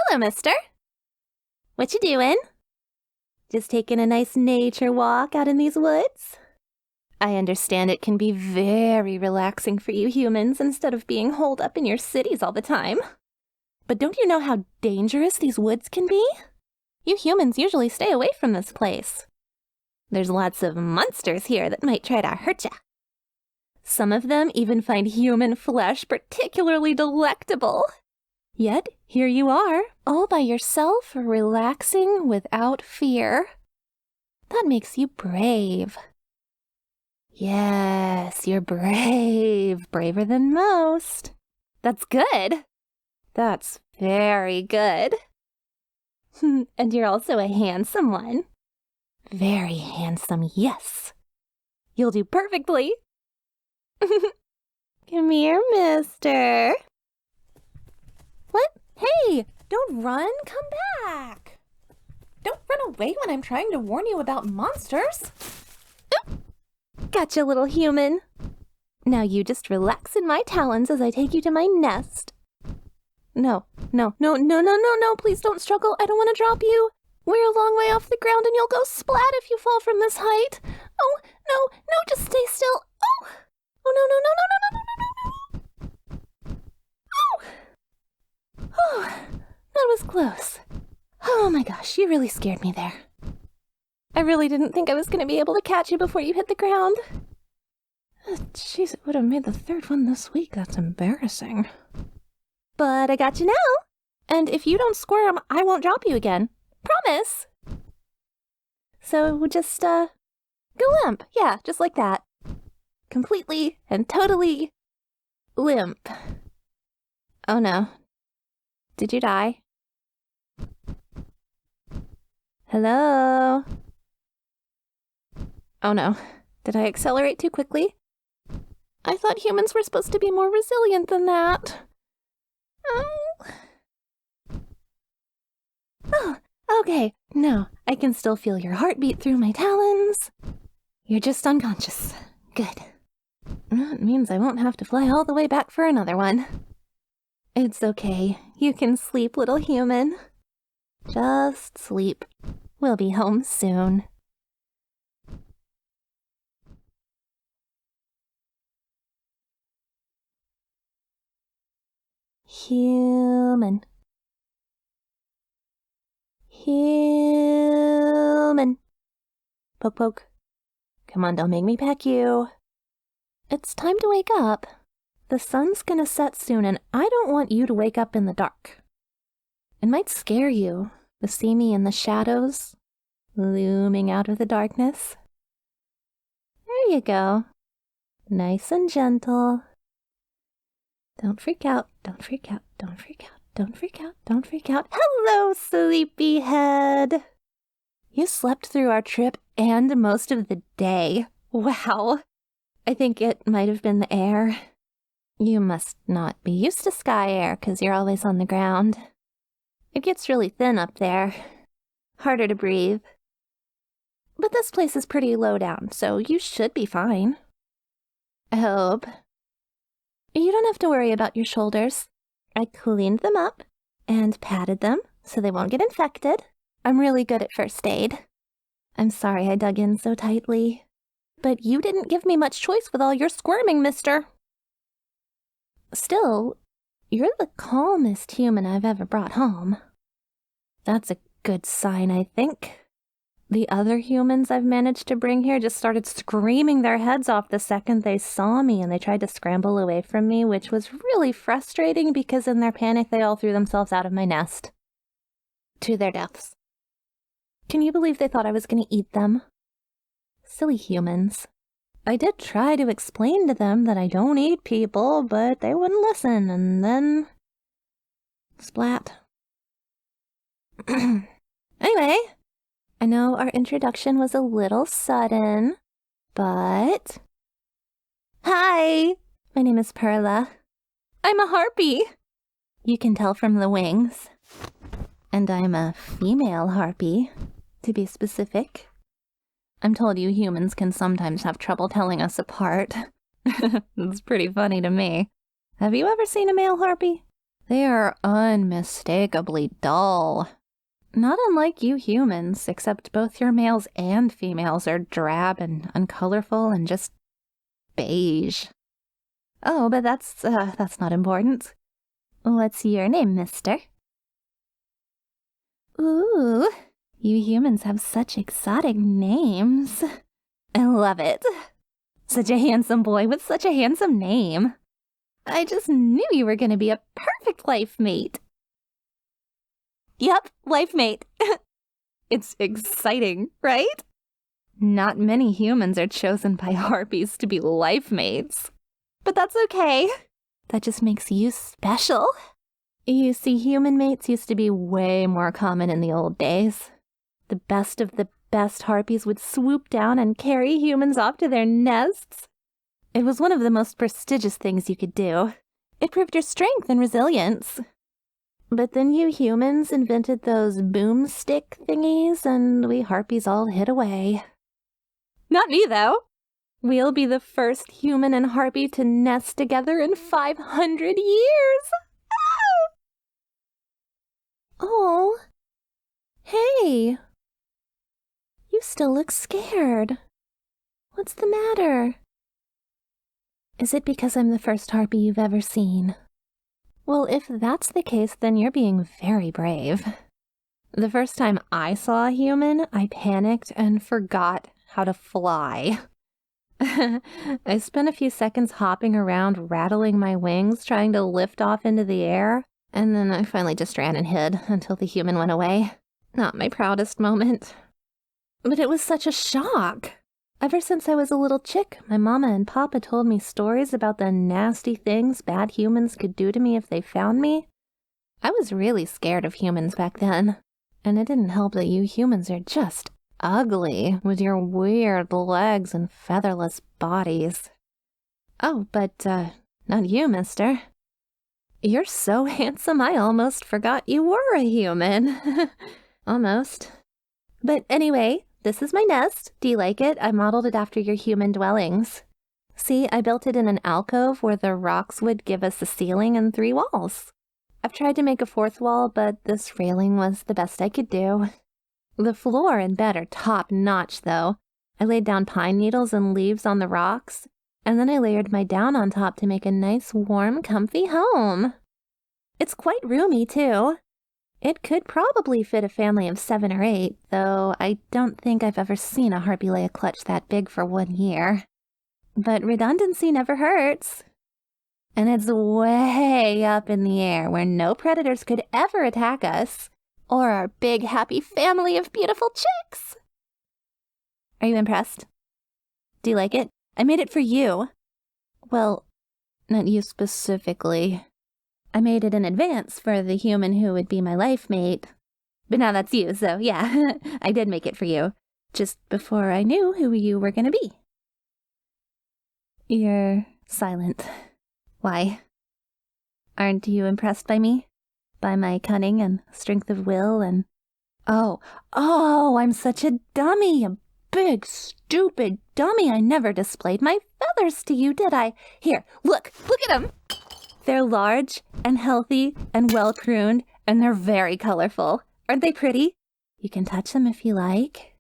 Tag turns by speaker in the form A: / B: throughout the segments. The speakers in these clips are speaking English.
A: Hello, mister. What you doing? Just taking a nice nature walk out in these woods? I understand it can be very relaxing for you humans instead of being holed up in your cities all the time. But don't you know how dangerous these woods can be? You humans usually stay away from this place. There's lots of monsters here that might try to hurt ya. Some of them even find human flesh particularly delectable. Yet, here you are, all by yourself, relaxing without fear. That makes you brave. Yes, you're brave. Braver than most. That's good. That's very good. And you're also a handsome one. Very handsome, yes. You'll do perfectly. Come here, mister. What? Hey, don't run. Come back. Don't run away when I'm trying to warn you about monsters. Oop. Gotcha, little human. Now you just relax in my talons as I take you to my nest. No, please don't struggle. I don't want to drop you. We're a long way off the ground and you'll go splat if you fall from this height. Oh, no, just stay still. Oh, no. Oh, that was close. Oh my gosh, you really scared me there. I really didn't think I was going to be able to catch you before you hit the ground. Jeez, it would have made the third one this week. That's embarrassing. But I got you now. And if you don't squirm, I won't drop you again. Promise. So just, go limp. Yeah, just like that. Completely and totally limp. Oh no. Did you die? Hello? Oh no. Did I accelerate too quickly? I thought humans were supposed to be more resilient than that. Oh, okay. No, I can still feel your heartbeat through my talons. You're just unconscious. Good. That means I won't have to fly all the way back for another one. It's okay. You can sleep, little human. Just sleep. We'll be home soon. Human. Poke, poke. Come on, don't make me peck you. It's time to wake up. The sun's gonna set soon, and I don't want you to wake up in the dark. It might scare you to see me in the shadows, looming out of the darkness. There you go. Nice and gentle. Don't freak out, don't freak out, don't freak out, don't freak out, don't freak out. Hello, sleepyhead! You slept through our trip and most of the day. Wow. I think it might have been the air. You must not be used to sky air because you're always on the ground. It gets really thin up there. Harder to breathe. But this place is pretty low down, so you should be fine. I hope. You don't have to worry about your shoulders. I cleaned them up and patted them so they won't get infected. I'm really good at first aid. I'm sorry I dug in so tightly. But you didn't give me much choice with all your squirming, mister. Still, you're the calmest human I've ever brought home. That's a good sign, I think. The other humans I've managed to bring here just started screaming their heads off the second they saw me, and they tried to scramble away from me, which was really frustrating because in their panic they all threw themselves out of my nest. To their deaths. Can you believe they thought I was going to eat them? Silly humans. I did try to explain to them that I don't eat people, but they wouldn't listen, and then... splat. Anyway, I know our introduction was a little sudden, but... Hi! My name is Perla. I'm a harpy! You can tell from the wings. And I'm a female harpy, to be specific. I'm told you humans can sometimes have trouble telling us apart. It's pretty funny to me. Have you ever seen a male harpy? They are unmistakably dull. Not unlike you humans, except both your males and females are drab and uncolorful and just beige. Oh, but that's not important. What's your name, mister? Ooh, you humans have such exotic names. I love it. Such a handsome boy with such a handsome name. I just knew you were going to be a perfect life mate. Yep, life mate. It's exciting, right? Not many humans are chosen by harpies to be life mates. But that's okay. That just makes you special. You see, human mates used to be way more common in the old days. The best of the best harpies would swoop down and carry humans off to their nests. It was one of the most prestigious things you could do. It proved your strength and resilience. But then you humans invented those boomstick thingies, and we harpies all hid away. Not me, though. We'll be the first human and harpy to nest together in 500 years. Ah! Oh. Hey. You still look scared. What's the matter? Is it because I'm the first harpy you've ever seen? Well, if that's the case, then you're being very brave. The first time I saw a human, I panicked and forgot how to fly. I spent a few seconds hopping around, rattling my wings, trying to lift off into the air, and then I finally just ran and hid until the human went away. Not my proudest moment. But it was such a shock. Ever since I was a little chick, my mama and papa told me stories about the nasty things bad humans could do to me if they found me. I was really scared of humans back then. And it didn't help that you humans are just ugly with your weird legs and featherless bodies. Oh, but, not you, mister. You're so handsome I almost forgot you were a human. Almost. But anyway, this is my nest. Do you like it? I modeled it after your human dwellings. See, I built it in an alcove where the rocks would give us a ceiling and 3 walls. I've tried to make a 4th wall, but this railing was the best I could do. The floor and bed are top-notch, though. I laid down pine needles and leaves on the rocks, and then I layered my down on top to make a nice, warm, comfy home. It's quite roomy, too. It could probably fit a family of 7 or 8, though I don't think I've ever seen a harpy lay a clutch that big for 1 year. But redundancy never hurts. And it's way up in the air where no predators could ever attack us, or our big happy family of beautiful chicks. Are you impressed? Do you like it? I made it for you. Well, not you specifically. I made it in advance for the human who would be my life mate. But now that's you, so yeah, I did make it for you. Just before I knew who you were gonna be. You're silent. Why? Aren't you impressed by me? By my cunning and strength of will and... Oh, I'm such a dummy, a big, stupid dummy. I never displayed my feathers to you, did I? Here, look at them. They're large and healthy and well-pruned, and they're very colorful. Aren't they pretty? You can touch them if you like.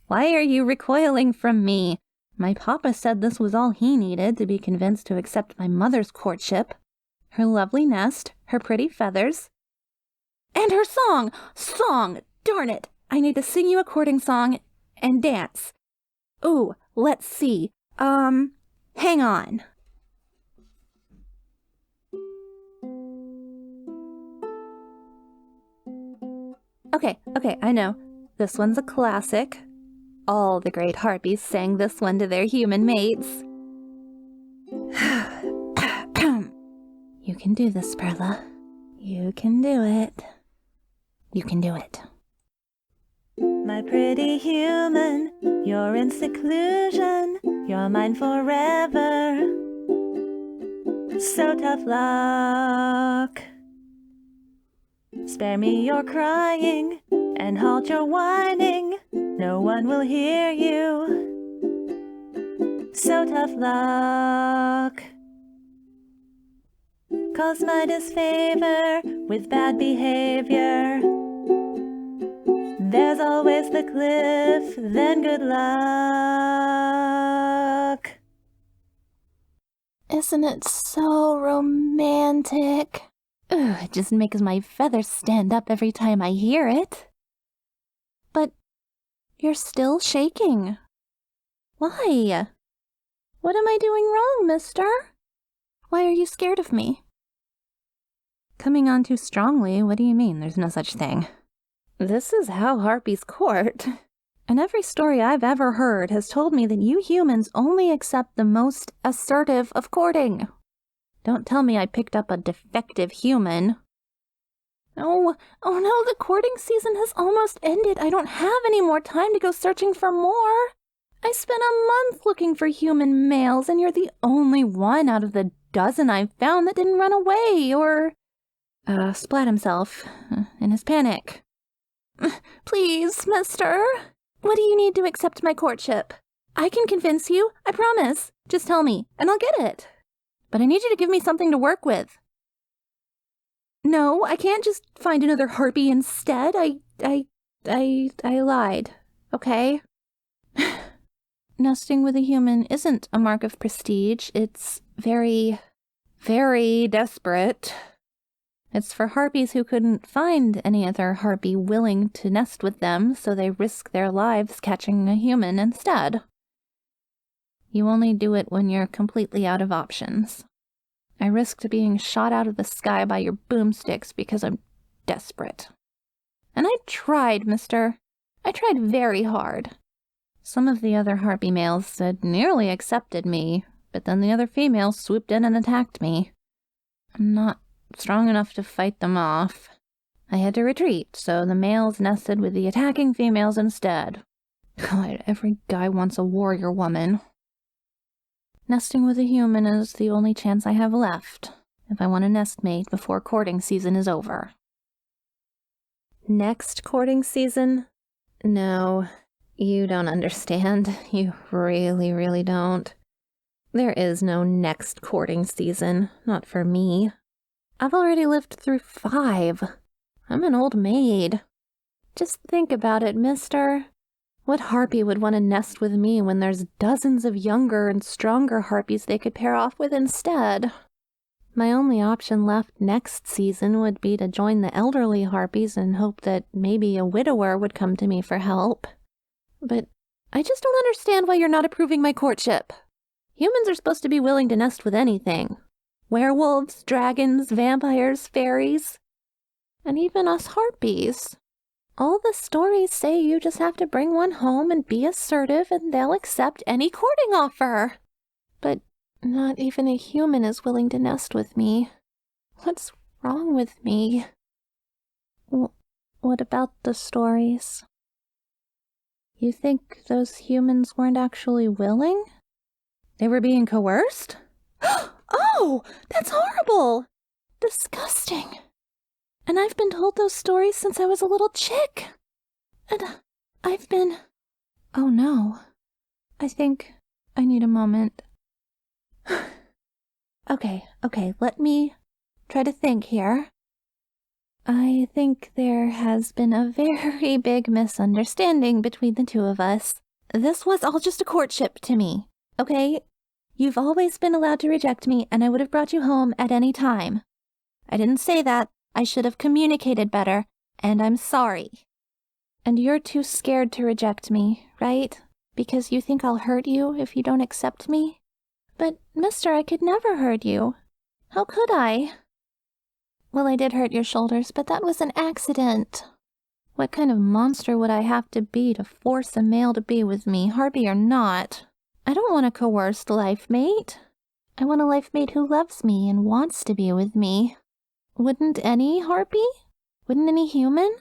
A: Why are you recoiling from me? My papa said this was all he needed to be convinced to accept my mother's courtship. Her lovely nest, her pretty feathers, and her song! Darn it! I need to sing you a courting song and dance. Ooh, let's see. Hang on. Okay, I know. This one's a classic. All the great harpies sang this one to their human mates. You can do this, Perla. You can do it. You can do it. My pretty human, you're in seclusion. You're mine forever. So tough luck. Spare me your crying and halt your whining. No one will hear you. So tough luck. cause my disfavor with bad behavior. There's always the cliff, then good luck. Isn't it so romantic? Ugh, it just makes my feathers stand up every time I hear it. But you're still shaking. Why? What am I doing wrong, mister? Why are you scared of me? Coming on too strongly? What do you mean? There's no such thing. This is how harpies court. And every story I've ever heard has told me that you humans only accept the most assertive of courting. Don't tell me I picked up a defective human. Oh no, the courting season has almost ended. I don't have any more time to go searching for more. I spent a month looking for human males, and you're the only one out of the dozen I've found that didn't run away or splat himself in his panic. Please, mister. What do you need to accept my courtship? I can convince you, I promise. Just tell me, and I'll get it. But I need you to give me something to work with. No, I can't just find another harpy instead. I lied, okay? Nesting with a human isn't a mark of prestige. It's very, very desperate. It's for harpies who couldn't find any other harpy willing to nest with them, so they risk their lives catching a human instead. You only do it when you're completely out of options. I risked being shot out of the sky by your boomsticks because I'm desperate. And I tried, mister. I tried very hard. Some of the other harpy males had nearly accepted me, but then the other females swooped in and attacked me. I'm not strong enough to fight them off. I had to retreat, so the males nested with the attacking females instead. God, every guy wants a warrior woman. Nesting with a human is the only chance I have left, if I want a nestmate before courting season is over. Next courting season? No, you don't understand. You really, really don't. There is no next courting season, not for me. I've already lived through 5. I'm an old maid. Just think about it, mister. What harpy would want to nest with me when there's dozens of younger and stronger harpies they could pair off with instead? My only option left next season would be to join the elderly harpies and hope that maybe a widower would come to me for help. But I just don't understand why you're not approving my courtship. Humans are supposed to be willing to nest with anything. Werewolves, dragons, vampires, fairies, and even us harpies. All the stories say you just have to bring one home and be assertive and they'll accept any courting offer. But not even a human is willing to nest with me. What's wrong with me? What about the stories? You think those humans weren't actually willing? They were being coerced? Oh, that's horrible! Disgusting. And I've been told those stories since I was a little chick. And I've been... Oh no. I think I need a moment. Okay, let me try to think here. I think there has been a very big misunderstanding between the two of us. This was all just a courtship to me, okay? You've always been allowed to reject me, and I would have brought you home at any time. I didn't say that. I should have communicated better, and I'm sorry. And you're too scared to reject me, right? Because you think I'll hurt you if you don't accept me? But, mister, I could never hurt you. How could I? Well, I did hurt your shoulders, but that was an accident. What kind of monster would I have to be to force a male to be with me, harpy or not? I don't want a coerced life mate. I want a life mate who loves me and wants to be with me. Wouldn't any harpy? Wouldn't any human?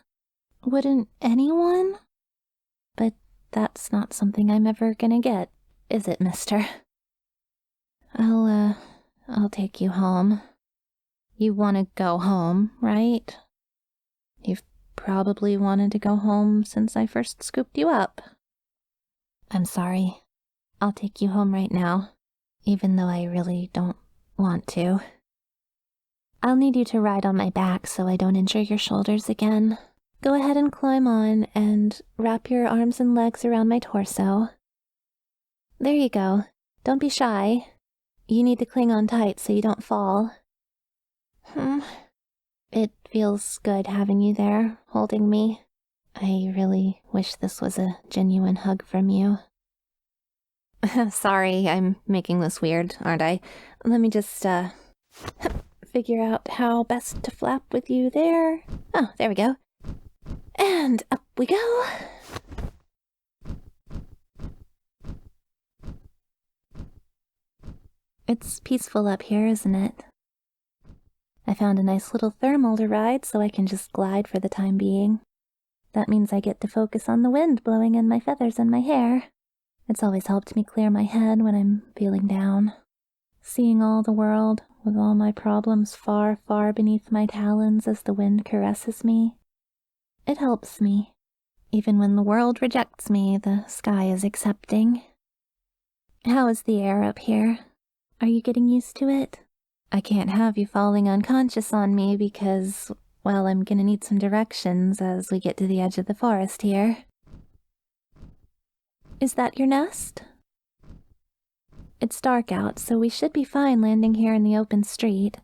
A: Wouldn't anyone? But that's not something I'm ever gonna get, is it, mister? I'll take you home. You want to go home, right? You've probably wanted to go home since I first scooped you up. I'm sorry. I'll take you home right now, even though I really don't want to. I'll need you to ride on my back so I don't injure your shoulders again. Go ahead and climb on and wrap your arms and legs around my torso. There you go. Don't be shy. You need to cling on tight so you don't fall. It feels good having you there, holding me. I really wish this was a genuine hug from you. Sorry, I'm making this weird, aren't I? Let me just, figure out how best to flap with you there. Oh, there we go. And up we go. It's peaceful up here, isn't it? I found a nice little thermal to ride so I can just glide for the time being. That means I get to focus on the wind blowing in my feathers and my hair. It's always helped me clear my head when I'm feeling down. Seeing all the world with all my problems far, far beneath my talons as the wind caresses me. It helps me. Even when the world rejects me, the sky is accepting. How is the air up here? Are you getting used to it? I can't have you falling unconscious on me because, well, I'm gonna need some directions as we get to the edge of the forest here. Is that your nest? It's dark out, so we should be fine landing here in the open street.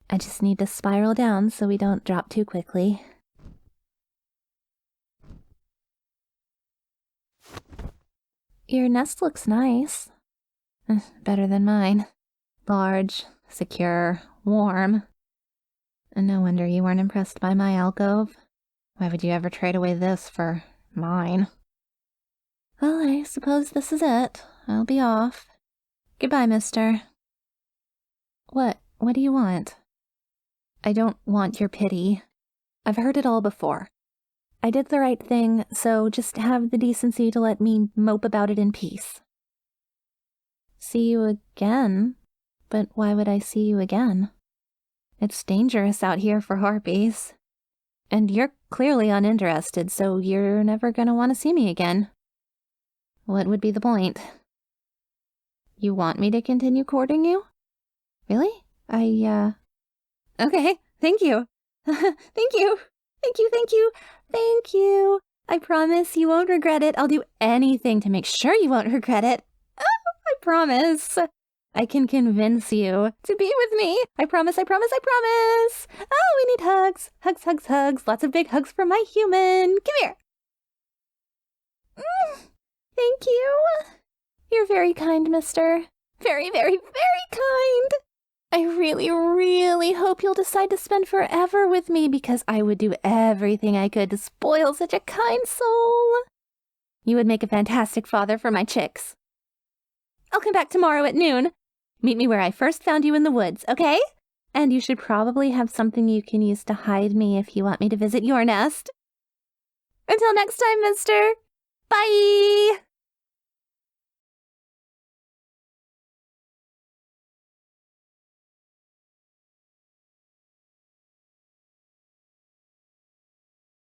A: I just need to spiral down so we don't drop too quickly. Your nest looks nice. Better than mine. Large, secure, warm. And no wonder you weren't impressed by my alcove. Why would you ever trade away this for mine? Well, I suppose this is it. I'll be off. Goodbye, mister. What do you want? I don't want your pity. I've heard it all before. I did the right thing, so just have the decency to let me mope about it in peace. See you again? But why would I see you again? It's dangerous out here for harpies. And you're clearly uninterested, so you're never gonna want to see me again. What would be the point? You want me to continue courting you? Really? Okay, thank you. Thank you. Thank you. I promise you won't regret it. I'll do anything to make sure you won't regret it. Oh, I promise. I can convince you to be with me. I promise. Oh, we need hugs. Hugs. Lots of big hugs from my human. Come here. Thank you. You're very kind, mister. Very, very, very kind. I really, really hope you'll decide to spend forever with me because I would do everything I could to spoil such a kind soul. You would make a fantastic father for my chicks. I'll come back tomorrow at noon. Meet me where I first found you in the woods, okay? And you should probably have something you can use to hide me if you want me to visit your nest. Until next time, mister. Bye!